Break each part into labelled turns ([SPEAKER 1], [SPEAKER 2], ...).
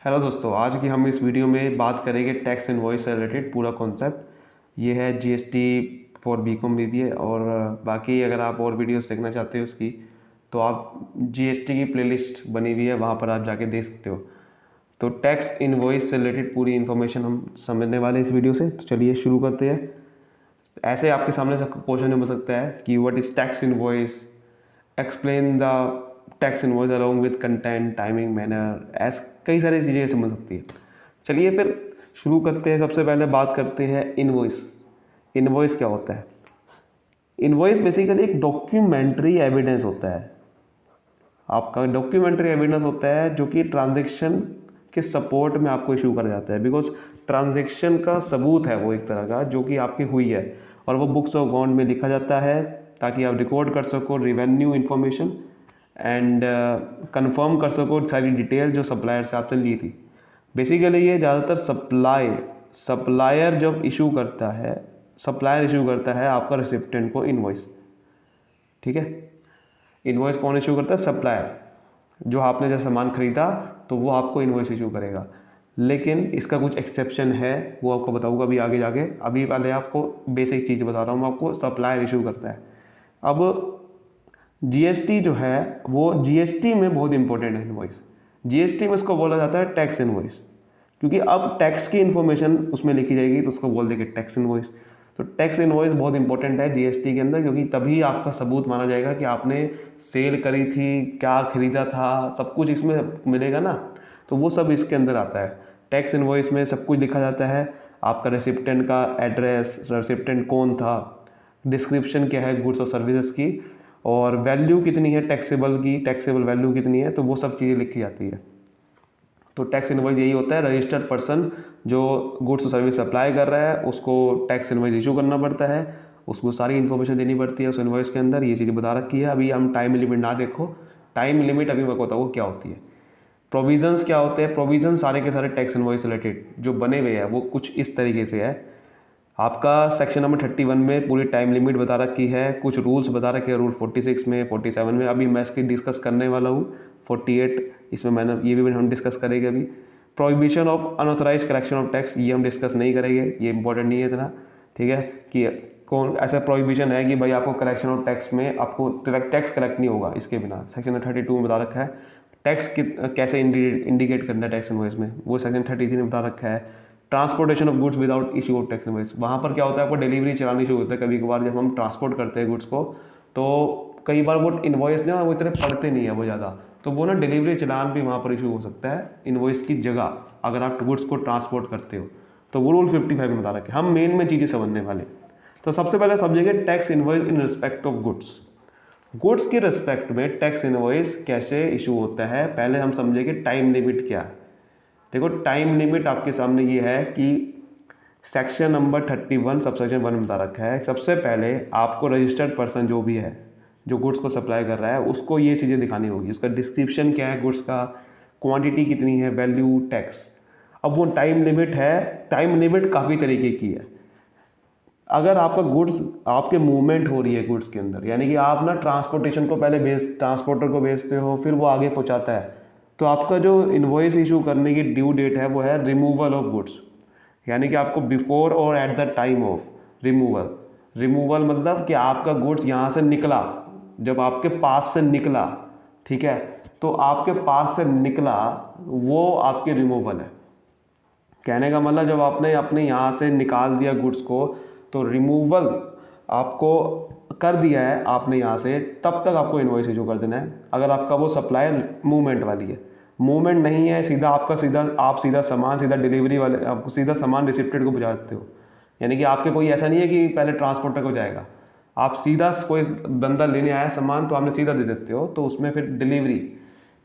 [SPEAKER 1] Hello दोस्तों, आज की हम इस वीडियो में बात करेंगे टैक्स इनवॉइस से रिलेटेड पूरा कॉन्सेप्ट। ये है जीएसटी फॉर बीकॉम बीबीए। और बाकी अगर आप और वीडियोस देखना चाहते हो उसकी, तो आप जीएसटी की प्लेलिस्ट बनी हुई है, वहाँ पर आप जाके देख सकते हो। तो टैक्स इनवॉइस से रिलेटेड पूरी इन्फॉर्मेशन हम समझने वाले हैं इस वीडियो से। तो चलिए शुरू करते हैं। ऐसे आपके सामने से क्वेश्चन हो सकता है कि what is tax invoice, explain the tax invoice along with content, timing, manner, ऐस कई सारी चीज़ें समझ सकती है। चलिए फिर शुरू करते हैं। सबसे पहले बात करते हैं इनवॉइस। इनवॉइस क्या होता है? इनवॉइस बेसिकली एक डॉक्यूमेंट्री एविडेंस होता है। आपका डॉक्यूमेंट्री एविडेंस होता है जो कि ट्रांजैक्शन के सपोर्ट में आपको इशू करा जाता है। बिकॉज ट्रांजैक्शन का सबूत है वो एक तरह का जो कि आपकी हुई है, और वो बुक्स ऑफ अकाउंट में लिखा जाता है ताकि आप रिकॉर्ड कर सको रेवेन्यू इन्फॉर्मेशन एंड कंफर्म कर सको सारी डिटेल जो सप्लायर से आपने ली थी। बेसिकली ये ज़्यादातर सप्लायर जब इशू करता है, सप्लायर इशू करता है आपका रिसिप्टेंट को इनवॉइस। ठीक है, इनवॉइस कौन इशू करता है? सप्लायर। जो आपने जब सामान खरीदा तो वो आपको इनवॉइस इशू करेगा। लेकिन इसका कुछ एक्सेप्शन है, वो आपको बताऊंगा अभी आगे जाके। अभी पहले आपको बेसिक चीज़ बता रहा हूँ मैं आपको। सप्लायर इशू करता है। अब जीएसटी जो है वो जीएसटी में बहुत इंपॉर्टेंट है इनवॉइस। जीएसटी में उसको बोला जाता है टैक्स इनवॉइस, क्योंकि अब टैक्स की इन्फॉर्मेशन उसमें लिखी जाएगी तो उसको बोल देंगे टैक्स इनवॉइस। तो टैक्स इनवॉइस बहुत इंपॉर्टेंट है जीएसटी के अंदर, क्योंकि तभी आपका सबूत माना जाएगा कि आपने सेल करी थी, क्या खरीदा था, सब कुछ इसमें मिलेगा ना। तो वो सब इसके अंदर आता है। टैक्स इनवॉइस में सब कुछ लिखा जाता है। आपका रेसिप्टेंट का एड्रेस, रेसिप्टेंट कौन था, डिस्क्रिप्शन क्या है गुड्स और सर्विसेज की, और वैल्यू कितनी है टैक्सेबल की, टैक्सेबल वैल्यू कितनी है, तो वो सब चीज़ें लिखी जाती है। तो टैक्स इनवॉइस यही होता है, रजिस्टर्ड पर्सन जो गुड्स और सर्विस सप्लाई कर रहा है उसको टैक्स इनवॉइस इशू करना पड़ता है, उसको सारी इन्फॉर्मेशन देनी पड़ती है उस इनवॉइस के अंदर। ये चीज़ बता रखी है। अभी हम टाइम लिमिट ना देखो, टाइम लिमिट अभी मैं बताऊँ क्या होती है। प्रोविजंस क्या होते हैं? प्रोविजन सारे के सारे टैक्स इनवॉइस रिलेटेड जो बने हुए हैं वो कुछ इस तरीके से है। आपका सेक्शन नंबर 31 में पूरी टाइम लिमिट बता रखी है, कुछ रूल्स बता रखे हैं रूल 46 में, 47 में। अभी मैं इसकी डिस्कस करने वाला हूँ 48, इसमें मैंने ये भी हम डिस्कस करेंगे अभी। Prohibition of unauthorise collection of tax, ये हम डिस्कस नहीं करेंगे, ये इंपॉर्टेंट नहीं है इतना। ठीक है, कि कौन ऐसा प्रोहिबिशन है कि भाई आपको कलेक्शन ऑफ टैक्स में आपको टैक्स कलेक्ट नहीं होगा इसके बिना। सेक्शन 32 में बता रखा है टैक्स कैसे इंडिकेट करना है टैक्स इनवॉइस में, वो सेक्शन 33 में बता रखा है। Transportation of goods without issue of tax invoice, वहाँ पर क्या होता है आपको डिलीवरी चलानी शुरू होता है। कभी कभार जब हम ट्रांसपोर्ट करते हैं गुड्स को, तो कई बार वो इनवॉइस ना वो इतने पढ़ते नहीं है वो ज़्यादा, तो वो ना डिलीवरी चलान भी वहाँ पर इशू हो सकता है इनवॉइस की जगह, अगर आप गुड्स को ट्रांसपोर्ट करते हो। तो वो रूल 55 में बता रखे। हम मेन में चीज़ें समझने वाले। तो सबसे पहले समझेंगे tax invoice in respect of goods. Goods के रिस्पेक्ट में टैक्स इनवॉइस कैसे इशू होता है, पहले हम समझेंगे टाइम लिमिट क्या है। देखो, टाइम लिमिट आपके सामने ये है कि सेक्शन नंबर 31 सबसेक्शन 1 में बता रखा है। सबसे पहले आपको रजिस्टर्ड पर्सन जो भी है, जो गुड्स को सप्लाई कर रहा है, उसको ये चीज़ें दिखानी होगी। उसका डिस्क्रिप्शन क्या है गुड्स का, क्वांटिटी कितनी है, वैल्यू, टैक्स। अब वो टाइम लिमिट है। टाइम लिमिट काफ़ी तरीके की है। अगर आपका गुड्स, आपके मूवमेंट हो रही है गुड्स के अंदर, यानी कि आप ना ट्रांसपोर्टेशन को पहले ट्रांसपोर्टर को भेजते हो, फिर वो आगे पहुंचाता है, तो आपका जो इनवॉइस इशू करने की ड्यू डेट है वो है रिमूवल ऑफ गुड्स। यानी कि आपको बिफोर और at the time of removal. Removal मतलब कि आपका गुड्स यहाँ से निकला, जब आपके पास से निकला, ठीक है, तो आपके पास से निकला वो आपकी रिमूवल है। कहने का मतलब जब आपने अपने यहाँ से निकाल दिया गुड्स को, तो रिमूवल आपको कर दिया है आपने यहाँ से, तब तक आपको इनवॉइस इशू कर देना है। अगर आपका वो सप्लायर मूवमेंट वाली है, मूवमेंट नहीं है, सीधा आपका आप सीधा सामान सीधा डिलीवरी वाले आपको सीधा सामान रिसिप्टेड को पहुँचा देते हो। यानी कि आपके कोई ऐसा नहीं है कि पहले ट्रांसपोर्टर को जाएगा, आप सीधा कोई बंदा लेने आया सामान तो आपने सीधा दे देते हो। तो उसमें फिर डिलीवरी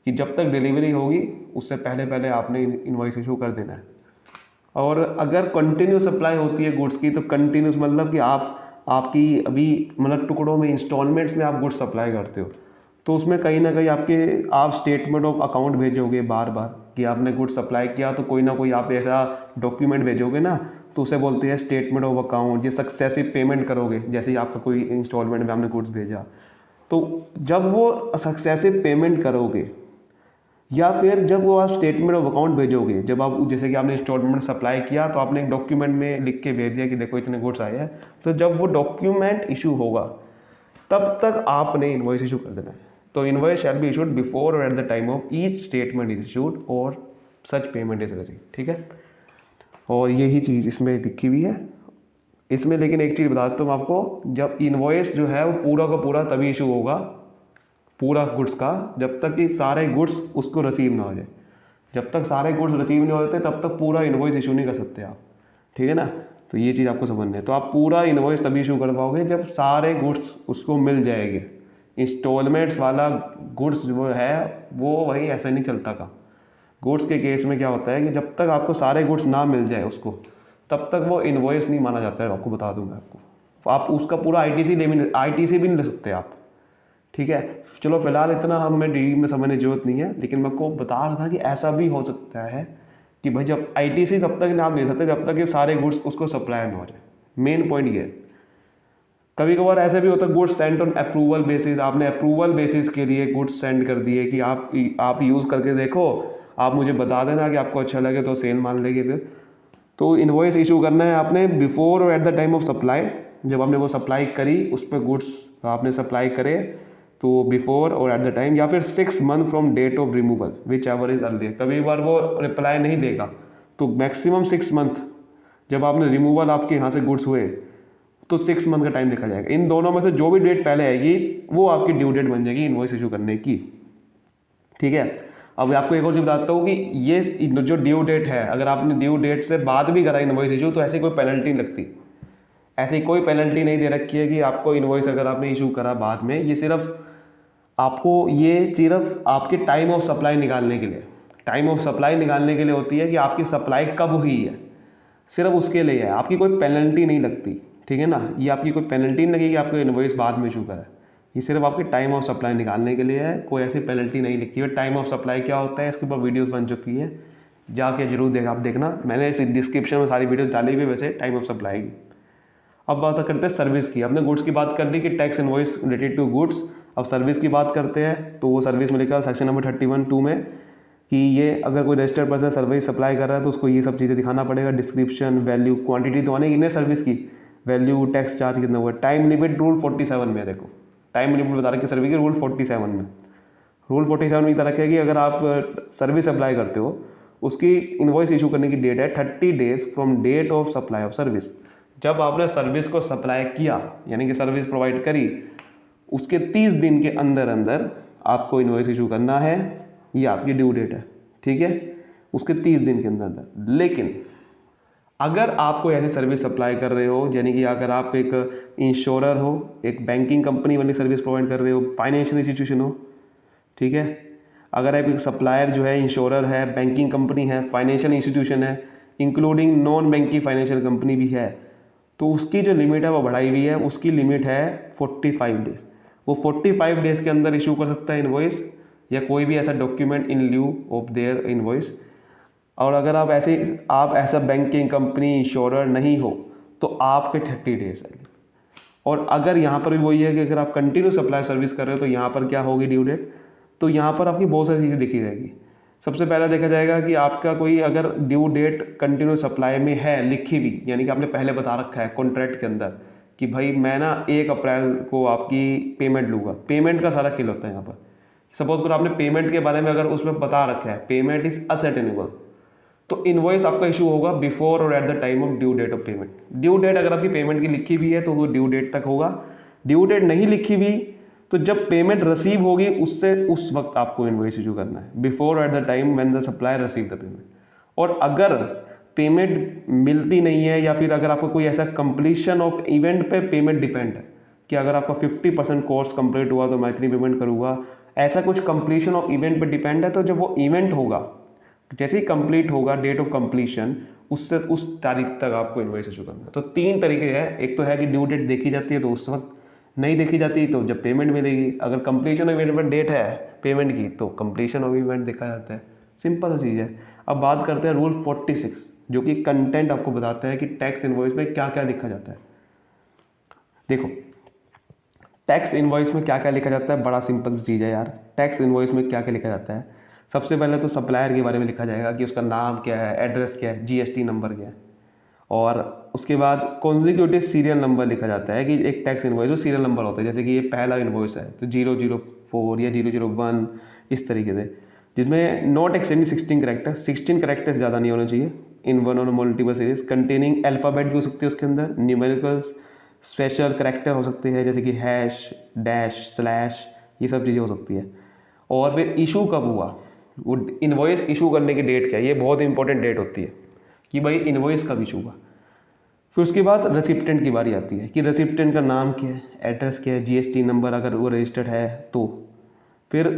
[SPEAKER 1] कि जब तक डिलीवरी होगी उससे पहले पहले आपने इनवॉइस इशू कर देना है। और अगर कंटिन्यू सप्लाई होती है गुड्स की, तो कंटिन्यूस मतलब कि आपकी अभी मतलब टुकड़ों में, इंस्टॉलमेंट्स में आप गुड्स सप्लाई करते हो, तो उसमें कहीं ना कहीं आप स्टेटमेंट ऑफ अकाउंट भेजोगे बार बार कि आपने गुड्स सप्लाई किया, तो कोई ना कोई आप ऐसा डॉक्यूमेंट भेजोगे ना, तो उसे बोलते हैं स्टेटमेंट ऑफ अकाउंट। ये सक्सेसिव पेमेंट करोगे, जैसे ही आपका कोई इंस्टॉलमेंट में आपने गुड्स भेजा, तो जब वो सक्सेसिव पेमेंट करोगे या फिर जब वो आप स्टेटमेंट ऑफ अकाउंट भेजोगे, जब आप जैसे कि आपने इंस्टॉलमेंट सप्लाई किया तो आपने एक डॉक्यूमेंट में लिख के भेज दिया कि देखो इतने गुड्स आए हैं, तो जब वो डॉक्यूमेंट इशू होगा तब तक आपने इन्वॉइस इशू कर देना है। तो invoice shall be issued before और at the time of each statement is issued और सच पेमेंट इज रिसीव्ड, ठीक है। और यही चीज़ इसमें लिखी हुई है इसमें। लेकिन एक चीज़ बता देता हूँ आपको, जब इन्वॉइस जो है वो पूरा का पूरा तभी इशू होगा, पूरा गुड्स का, जब तक कि सारे गुड्स उसको रिसीव ना हो जाए। जब तक सारे गुड्स रिसीव नहीं होते तब तक पूरा इन्वॉइस इशू नहीं कर सकते आप, ठीक है ना। तो ये चीज़ आपको समझनी है। तो आप पूरा इन्वॉइस तभी इशू कर पाओगे जब सारे गुड्स उसको मिल जाएंगे। इंस्टॉलमेंट्स वाला गुड्स जो है वो वही ऐसे नहीं चलता का। गुड्स के केस में क्या होता है कि जब तक आपको सारे गुड्स ना मिल जाए उसको, तब तक वो इन्वॉइस नहीं माना जाता है। आपको बता दूं मैं आपको, आप उसका पूरा आईटीसी भी नहीं ले सकते आप, ठीक है। चलो फिलहाल इतना हमें डीडी में समझने की जरूरत नहीं है, लेकिन मैं आपको बता रहा था कि ऐसा भी हो सकता है कि भाई जब आईटीसी तब तक आप ले सकते जब तक ये सारे गुड्स उसको सप्लाई ना हो जाए। मेन पॉइंट ये है। कभी कभार ऐसा भी होता है goods send on approval basis, आपने अप्रूवल बेसिस के लिए गुड्स सेंड कर दिए कि आप यूज़ करके देखो, आप मुझे बता देना कि आपको अच्छा लगे तो सेल मान लेंगे फिर। तो इन्वॉइस इशू करना है आपने बिफोर और at the time of supply. जब आपने वो सप्लाई करी उस पर गुड्स आपने सप्लाई करे तो बिफोर और एट द टाइम, या फिर 6 month from date of removal whichever is earlier. कभी बार वो रिप्लाई नहीं देगा तो मैक्सिमम 6 मंथ, जब आपने रिमूवल आपके यहाँ से गुड्स हुए तो 6 मंथ का टाइम देखा जाएगा। इन दोनों में से जो भी डेट पहले आएगी वो आपकी ड्यू डेट बन जाएगी इन्वॉइस इशू करने की, ठीक है। अब आपको एक और चीज़ बताता हूँ कि ये जो ड्यू डेट है, अगर आपने ड्यू डेट से बाद भी करा इन्वॉइस इशू तो ऐसी कोई पेनल्टी नहीं लगती। ऐसी कोई पेनल्टी नहीं दे रखी है कि आपको इन्वॉइस अगर आपने इशू करा बाद में, ये सिर्फ आपके टाइम ऑफ सप्लाई निकालने के लिए, टाइम ऑफ सप्लाई निकालने के लिए होती है कि आपकी सप्लाई कब हुई है, सिर्फ उसके लिए है। आपकी कोई पेनल्टी नहीं लगती, ठीक है ना। ये आपकी कोई पेनल्टी नहीं लगेगी आपको इन्वॉइस बाद में इशू करा, ये सिर्फ आपके टाइम ऑफ सप्लाई निकालने के लिए है। कोई ऐसी पेनल्टी नहीं लिखी है। टाइम ऑफ सप्लाई क्या होता है इसके ऊपर वीडियोस बन चुकी है, जाके जरूर आप देखना। मैंने इस डिस्क्रिप्शन में सारी वीडियोस डाली हुई वैसे टाइम ऑफ सप्लाई की। अब बात करते हैं सर्विस की। हमने गुड्स की बात कर ली कि tax invoice related to goods. अब सर्विस की बात करते हैं तो वो सर्विस में लिखा है सेक्शन नंबर 31(2) में कि ये अगर कोई रजिस्टर्ड पर्सन सर्विस सप्लाई कर रहा है तो उसको ये सब चीज़ें दिखाना पड़ेगा। डिस्क्रिप्शन, वैल्यू, क्वांटिटी तो आने की सर्विस की, वैल्यू, टैक्स चार्ज कितना हुआ, टाइम लिमिट रूल 47 में। देखो टाइम लिमिट बता रखी सर्विस की रूल 47 में। रूल 47 में तरह है कि अगर आप सर्विस अप्लाई करते हो उसकी इन्वॉइस इशू करने की डेट है 30 days from date of supply of service. जब आपने सर्विस को सप्लाई किया यानी कि सर्विस प्रोवाइड करी, उसके 30 दिन के अंदर अंदर आपको इन्वॉइस इशू करना है। ये आपकी ड्यू डेट है, ठीक है, उसके 30 दिन के अंदर अंदर। लेकिन अगर आप कोई ऐसी सर्विस सप्लाई कर रहे हो, यानी कि अगर आप एक इंश्योरर हो, एक बैंकिंग कंपनी वाली सर्विस प्रोवाइड कर रहे हो, फाइनेंशियल इंस्टीट्यूशन हो, ठीक है, अगर आप एक सप्लायर जो है इंश्योरर है, बैंकिंग कंपनी है, फाइनेंशियल इंस्टीट्यूशन है, including non banking financial company भी है, तो उसकी जो लिमिट है वो बढ़ाई हुई है। उसकी लिमिट है 45 डेज। वो 45 डेज के अंदर इशू कर सकता है इन्वॉइस या कोई भी ऐसा document in lieu of their invoice. और अगर आप ऐसा बैंकिंग कंपनी इंश्योरर नहीं हो तो आपके 30 डेज है। और अगर यहाँ पर भी वही है कि अगर आप कंटिन्यू सप्लाई सर्विस कर रहे हो तो यहाँ पर क्या होगी ड्यू डेट, तो यहाँ पर आपकी बहुत सारी चीज़ें देखी जाएगी। सबसे पहला देखा जाएगा कि आपका कोई अगर ड्यू डेट कंटिन्यू सप्लाई में है लिखी हुई, यानी कि आपने पहले बता रखा है कॉन्ट्रैक्ट के अंदर कि भाई मैं ना 1 अप्रैल को आपकी पेमेंट लूँगा। पेमेंट का सारा खेल होता है यहाँ पर। सपोज करो आपने पेमेंट के बारे में अगर उसमें बता रखा है पेमेंट इज असर्टेनेबल, तो इन्वॉइस आपका इशू होगा बिफोर और at the time of due date of payment. Due date अगर आपकी पेमेंट की लिखी हुई है तो वो ड्यू डेट तक होगा। ड्यू डेट नहीं लिखी हुई तो जब पेमेंट रिसीव होगी उस वक्त आपको इन्वॉइस इशू करना है, before eight the time when the supplier receive the payment. और अगर पेमेंट मिलती नहीं है या फिर अगर आपको कोई ऐसा कंप्लीशन ऑफ इवेंट पे पेमेंट डिपेंड है कि अगर आपका 50% कोर्स कंप्लीट हुआ तो मैं इतनी पेमेंट करूँगा, ऐसा कुछ कंप्लीशन ऑफ इवेंट पे डिपेंड है, तो जब वो इवेंट होगा, जैसे ही कंप्लीट होगा डेट ऑफ कंप्लीशन, उससे उस तारीख तक आपको इन्वॉइस इशू करना है। तो 3 तरीके हैं। एक तो है कि ड्यू डेट देखी जाती है तो उस वक्त, नहीं देखी जाती तो जब पेमेंट मिलेगी। अगर कंप्लीशन ऑफ इवेंट पर डेट है पेमेंट की तो कंप्लीशन ऑफ इवेंट देखा जाता है। सिंपल सी चीज़ है। अब बात करते हैं रूल 46 जो कि कंटेंट आपको बताता है कि टैक्स इन्वॉइस में क्या क्या लिखा जाता है। देखो टैक्स इन्वॉइस में क्या क्या लिखा जाता है, बड़ा सिंपल सी चीज़ है यार। टैक्स इन्वॉइस में क्या क्या लिखा जाता है, सबसे पहले तो सप्लायर के बारे में लिखा जाएगा कि उसका नाम क्या है, एड्रेस क्या है, जीएसटी नंबर क्या है, और उसके बाद कॉन्जिक्यूटिव सीरियल नंबर लिखा जाता है कि एक टैक्स इन्वॉइस जो सीरियल नंबर होता है, जैसे कि ये पहला इन्वॉइस है तो 004 या 001 इस तरीके से, जिसमें नॉट एक्सटेंडिंग 16 करेक्टर, 16 करेक्टर्स ज़्यादा नहीं होने चाहिए इन वन और मल्टीपल सीरीज, कंटेनिंग अल्फ़ाबेट भी हो सकती है उसके अंदर, न्यूमेरिकल्स, स्पेशल करेक्टर हो सकते हैं जैसे कि हैश, डैश, स्लैश, ये सब चीज़ें हो सकती है। और फिर इशू कब हुआ, वो इन्वॉइस इशू करने की डेट क्या है, ये बहुत इंपॉर्टेंट डेट होती है कि भाई इन्वॉइस कब इशू हुआ। फिर उसके बाद रेसिप्टेंट की बारी आती है कि रेसिप्टेंट का नाम क्या है, एड्रेस क्या है, जीएसटी नंबर अगर वो रजिस्टर्ड है तो, फिर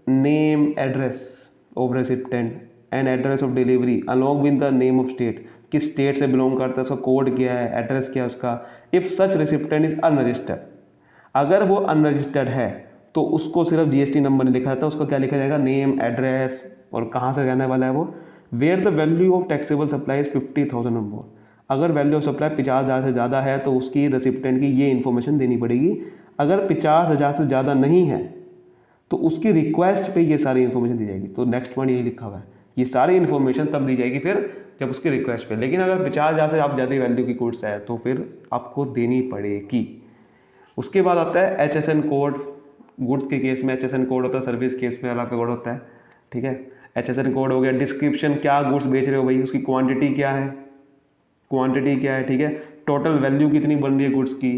[SPEAKER 1] name address of recipient and address of delivery along with the name of state, किस स्टेट से बिलोंग करता है, उसका कोड क्या है, एड्रेस क्या है उसका। इफ़ सच रेसिप्टेंट इज़ अनरजिस्टर्ड, अगर वो अनरजिस्टर्ड है तो उसको सिर्फ जीएसटी नंबर नहीं लिखा जाता, उसका क्या लिखा जाएगा, नेम, एड्रेस और कहाँ से रहने वाला है वो। Where the value of taxable supply is 50,000 और मोर, अगर वैल्यू ऑफ सप्लाई 50,000 से ज़्यादा है तो उसकी रेसिप्टेंट की ये इन्फॉर्मेशन देनी पड़ेगी। अगर 50,000 से ज़्यादा नहीं है तो उसकी रिक्वेस्ट पे ये सारी इन्फॉर्मेशन दी जाएगी। तो नेक्स्ट पॉइंट यही लिखा हुआ है, ये सारी इन्फॉर्मेशन तब दी जाएगी फिर जब उसकी रिक्वेस्ट पे। लेकिन अगर 50,000 से आप ज़्यादा वैल्यू की गुड्स है तो फिर आपको देनी पड़ेगी। उसके बाद आता है HSN कोड, गुड्स के केस में HSN कोड होता है, सर्विस केस में अलग कोड होता है, ठीक है। HSN कोड हो गया, डिस्क्रिप्शन क्या गुड्स बेच रहे हो भाई, उसकी क्वांटिटी क्या है, ठीक है, टोटल वैल्यू कितनी बन रही है गुड्स की,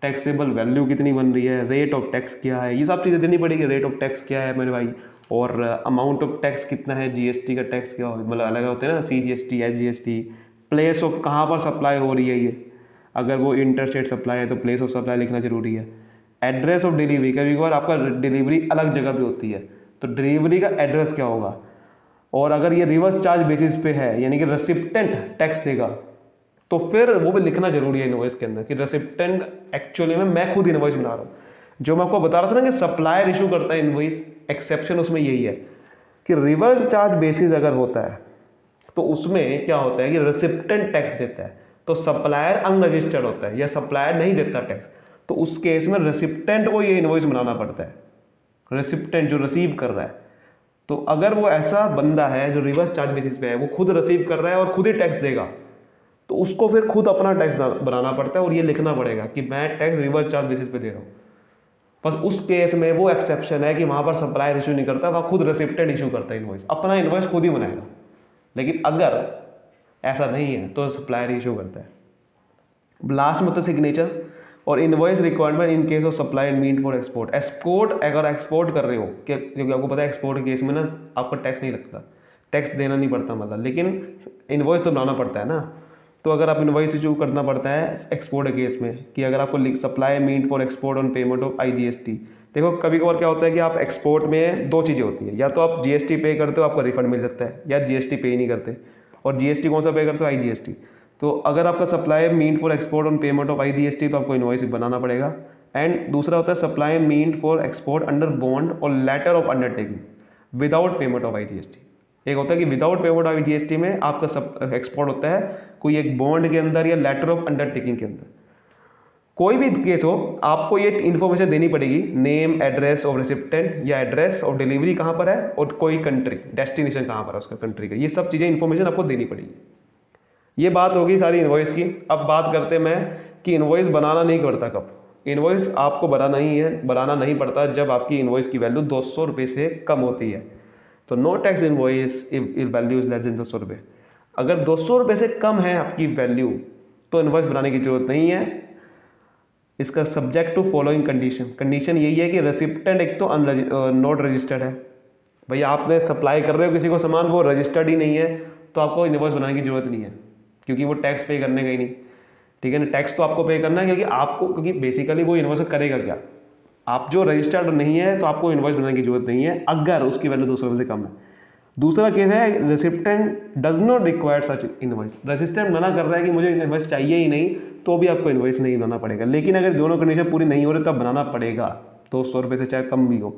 [SPEAKER 1] टैक्सेबल वैल्यू कितनी बन रही है, रेट ऑफ टैक्स क्या है, ये सब चीज़ें देनी पड़ेगी। रेट ऑफ टैक्स क्या है मेरे भाई, और अमाउंट ऑफ टैक्स कितना है, जीएसटी का टैक्स क्या हो, मतलब अलग होते हैं ना, CGST, SGST, प्लेस ऑफ कहाँ पर सप्लाई हो रही है, ये अगर वो इंटर स्टेट सप्लाई है तो प्लेस ऑफ सप्लाई लिखना जरूरी है। एड्रेस ऑफ डिलीवरी, कभी कभार आपका डिलीवरी अलग जगह पे होती है तो डिलीवरी का एड्रेस क्या होगा। और अगर ये रिवर्स चार्ज बेसिस पे है यानी कि रेसिप्टेंट टैक्स देगा तो फिर वो भी लिखना जरूरी है इनवॉइस के अंदर कि रेसिप्टेंट एक्चुअली में मैं खुद इनवॉइस बना रहा हूँ। जो मैं आपको बता रहा था ना कि सप्लायर इशू करता है इनवॉइस, एक्सेप्शन उसमें यही है कि रिवर्स चार्ज बेसिस अगर होता है तो उसमें क्या होता है कि रेसिप्टेंट टैक्स देता है तो सप्लायर अनरजिस्टर्ड होता है या सप्लायर नहीं देता टैक्स, तो उस केस में रेसिप्टेंट को ये इनवॉइस बनाना पड़ता है, रेसिप्टेंट जो रिसीव कर रहा है। तो अगर वो ऐसा बंदा है जो रिवर्स चार्ज बेसिस पे है, वो खुद रिसीव कर रहा है और खुद ही टैक्स देगा, तो उसको फिर खुद अपना टैक्स बनाना पड़ता है और ये लिखना पड़ेगा कि मैं टैक्स रिवर्स चार्ज बेसिस पे दे रहा हूँ। बस उस केस में वो एक्सेप्शन है कि वहाँ पर सप्लायर इशू नहीं करता, वहाँ खुद रेसिप्टेंट इशू करता है इनवॉइस, अपना इनवॉइस खुद ही बनाएगा। लेकिन अगर ऐसा नहीं है तो सप्लायर इशू करता है। लास्ट में होता है सिग्नेचर और invoice requirement in case of supply and meant for export. Export अगर एक्सपोर्ट कर रहे हो, क्योंकि आपको पता है एक्सपोर्ट के केस में ना आपको टैक्स नहीं लगता, टैक्स देना नहीं पड़ता मतलब, लेकिन इनवॉइस तो बनाना पड़ता है ना। तो अगर आप इनवॉइस इशू करना पड़ता है एक्सपोर्ट के केस में कि अगर आपको supply meant for export on payment of IGST। देखो कभी कभार क्या होता है कि आप एक्सपोर्ट में दो चीज़ें होती है, या तो आप GST पे करते हो आपका रिफंड मिल सकता है, या GST पे ही नहीं करते। और GST कौन सा पे करते हो, IGST। तो अगर आपका supply meant for export on payment of IGST तो आपको इनवॉइस बनाना पड़ेगा। एंड दूसरा होता है supply meant for export under bond और letter of undertaking without payment of IGST। एक होता है कि विदाउट पेमेंट ऑफ IGST में आपका सब एक्सपोर्ट होता है कोई एक बॉन्ड के अंदर या लेटर ऑफ अंडरटेकिंग के अंदर। कोई भी केस हो आपको ये इन्फॉर्मेशन देनी पड़ेगी, नेम, एड्रेस ऑफ रेसिप्टेंट या एड्रेस ऑफ डिलीवरी कहाँ पर है और कोई कंट्री, डेस्टिनेशन कहाँ पर है उसका कंट्री का, ये सब चीज़ें इन्फॉर्मेशन आपको देनी पड़ेगी। ये बात होगी सारी इनवॉइस की। अब बात करते हैं मैं कि इनवॉइस बनाना नहीं पड़ता कब। इनवॉइस आपको बनाना नहीं पड़ता जब आपकी इनवॉइस की वैल्यू 200 रुपये से कम होती है। तो no tax invoice if value is less than 200 रुपये। अगर 200 रुपये से कम है आपकी वैल्यू तो इनवॉइस बनाने की जरूरत नहीं है। इसका सब्जेक्ट टू फॉलोइंग कंडीशन यही है कि रेसिप्टेंट एक तो नॉट रजिस्टर्ड है, भाई आपने सप्लाई कर रहे हो किसी को सामान, वो रजिस्टर्ड ही नहीं है तो आपको इनवॉइस बनाने की जरूरत नहीं है, क्योंकि वो टैक्स पे करने का ही नहीं, ठीक है ना। टैक्स तो आपको पे करना है क्योंकि बेसिकली वो इनवॉइस करेगा क्या, आप जो रजिस्टर्ड नहीं है तो आपको इनवॉइस बनाने की जरूरत नहीं है अगर उसकी वैल्यू 200 रुपये से कम है। दूसरा केस है recipient does not require such invoice, recipient मना कर रहा है कि मुझे इनवॉइस चाहिए ही नहीं, तो भी आपको इनवॉइस नहीं बनाना पड़ेगा। लेकिन अगर दोनों कंडीशन पूरी नहीं हो रही तब बनाना पड़ेगा, 200 रुपये से चाहे कम भी हो।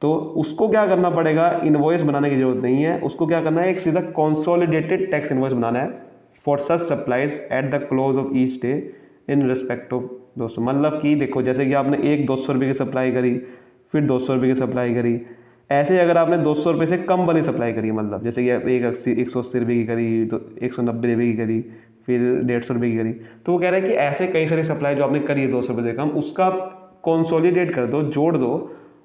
[SPEAKER 1] तो उसको क्या करना पड़ेगा, इनवॉइस बनाने की जरूरत नहीं है, उसको क्या करना है, एक सीधा कंसोलिडेटेड टैक्स इनवॉइस बनाना है for such supplies at the close of each day in respect of 200। मतलब कि देखो जैसे कि आपने एक 200 रुपये की सप्लाई करी, फिर 200 रुपये की सप्लाई करी, ऐसे अगर आपने 200 रुपये से कम वाली सप्लाई करी, मतलब जैसे कि 180 रुपये की करी, तो 190 रुपये की करी, फिर 150 रुपये की करी, तो वो कह रहे हैं कि ऐसे कई सारी सप्लाई जो आपने करी है 200 रुपये से कम, उसका कंसोलिडेट कर दो, जोड़ दो,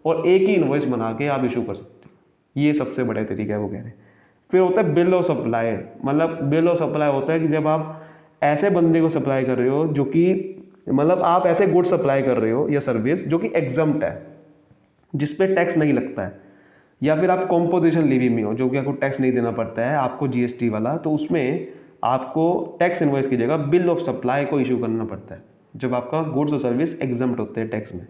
[SPEAKER 1] और एक ही इन्वॉइस बना के आप इशू कर सकते हो। ये सबसे बड़ा तरीका है वो कह रहे हैं। फिर होता है बिल ऑफ सप्लाई। मतलब बिल ऑफ सप्लाई होता है कि जब आप ऐसे बंदे को सप्लाई कर रहे हो जो कि, मतलब आप ऐसे गुड सप्लाई कर रहे हो या सर्विस जो कि एग्जम्प्ट है, जिस पे टैक्स नहीं लगता है, या फिर आप कॉम्पोजिशन लीवी में हो जो कि आपको टैक्स नहीं देना पड़ता है आपको जीएसटी वाला, तो उसमें आपको टैक्स इनवॉइस की जगह बिल ऑफ सप्लाई को इशू करना पड़ता है जब आपका गुड्स और सर्विस एग्जम्प्ट होते हैं टैक्स में।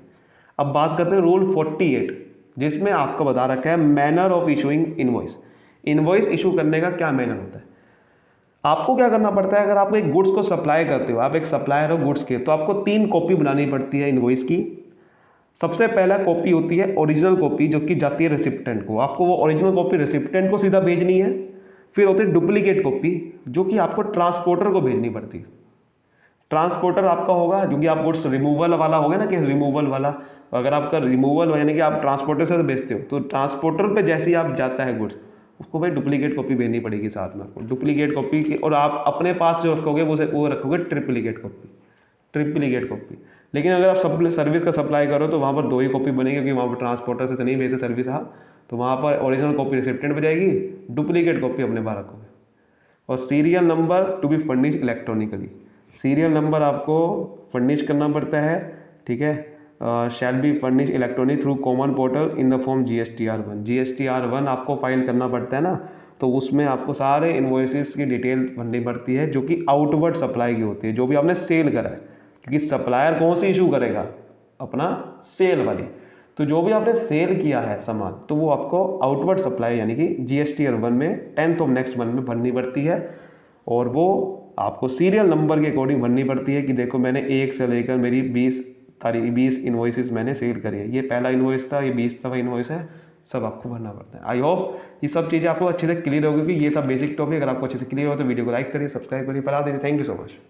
[SPEAKER 1] अब बात करते हैं रूल 48, जिसमें आपको बता रखा है manner of issuing invoice. Invoice issue करने का क्या मैनर होता है। आपको क्या करना पड़ता है, अगर आप एक गुड्स को सप्लाई करते हो, आप एक सप्लायर हो गुड्स के, तो आपको 3 कॉपी बनानी पड़ती है इनवॉइस की। सबसे पहला कॉपी होती है ओरिजिनल कॉपी जो कि जाती है रेसिप्टेंट को, आपको वो ओरिजिनल कॉपी रेसिप्टेंट को सीधा भेजनी है। फिर होती है डुप्लीकेट कॉपी जो कि आपको ट्रांसपोर्टर को भेजनी पड़ती है। ट्रांसपोर्टर आपका होगा जो कि आप गुड्स रिमूवल वाला होगा ना, कि रिमूवल वाला, अगर आपका रिमूवल यानी कि आप ट्रांसपोर्टर से भेजते हो, तो ट्रांसपोर्टर पे जैसे ही आप जाता है गुड्स, उसको भाई डुप्लीकेट कॉपी भेजनी पड़ेगी साथ में आपको, डुप्लीकेट कॉपी की। और आप अपने पास जो रखोगे वो रखोगे ट्रिप्लीकेट कॉपी, ट्रिप्लीकेट कॉपी। लेकिन अगर आप सर्विस का सप्लाई करो तो वहाँ पर 2 ही कॉपी बनेगी, क्योंकि वहाँ पर ट्रांसपोर्टर से नहीं भेजते सर्विस, हाँ, तो वहाँ पर ओरिजिनल कॉपी रिसिप्टेंट पे जाएगी, डुप्लीकेट कॉपी अपने पास रखोगे। और serial number to be furnish electronically, serial number आपको फर्निश करना पड़ता है, ठीक है। Shall be furnish electronic through common portal in the form GSTR1। GSTR1 आपको फाइल करना पड़ता है ना, तो उसमें आपको सारे इन्वॉइसेस की डिटेल भरनी पड़ती है जो कि आउटवर्ड सप्लाई की होती है, जो भी आपने सेल करा है, क्योंकि सप्लायर कौन सी इशू करेगा, अपना सेल वाली। तो जो भी आपने सेल किया है सामान, तो वो आपको आउटवर्ड सप्लाई यानी कि GSTR1 में 10th ऑफ नेक्स्ट मंथ में भरनी पड़ती है। और वो आपको सीरियल नंबर के अकॉर्डिंग भरनी पड़ती है कि देखो मैंने 1 से लेकर मेरी 20 इन्वॉइसेस मैंने सेल करी है, ये पहला इन्वॉइस था, ये 20वां इन्वॉइस है, सब आपको भरना पड़ता है। आई होप ये सब चीज़ें आपको अच्छे से क्लियर होगी, कि ये सब बेसिक टॉपिक अगर आपको अच्छे से क्लियर हो तो वीडियो को लाइक करिए, सब्सक्राइब करिए, फैला दीजिए। Thank you so much.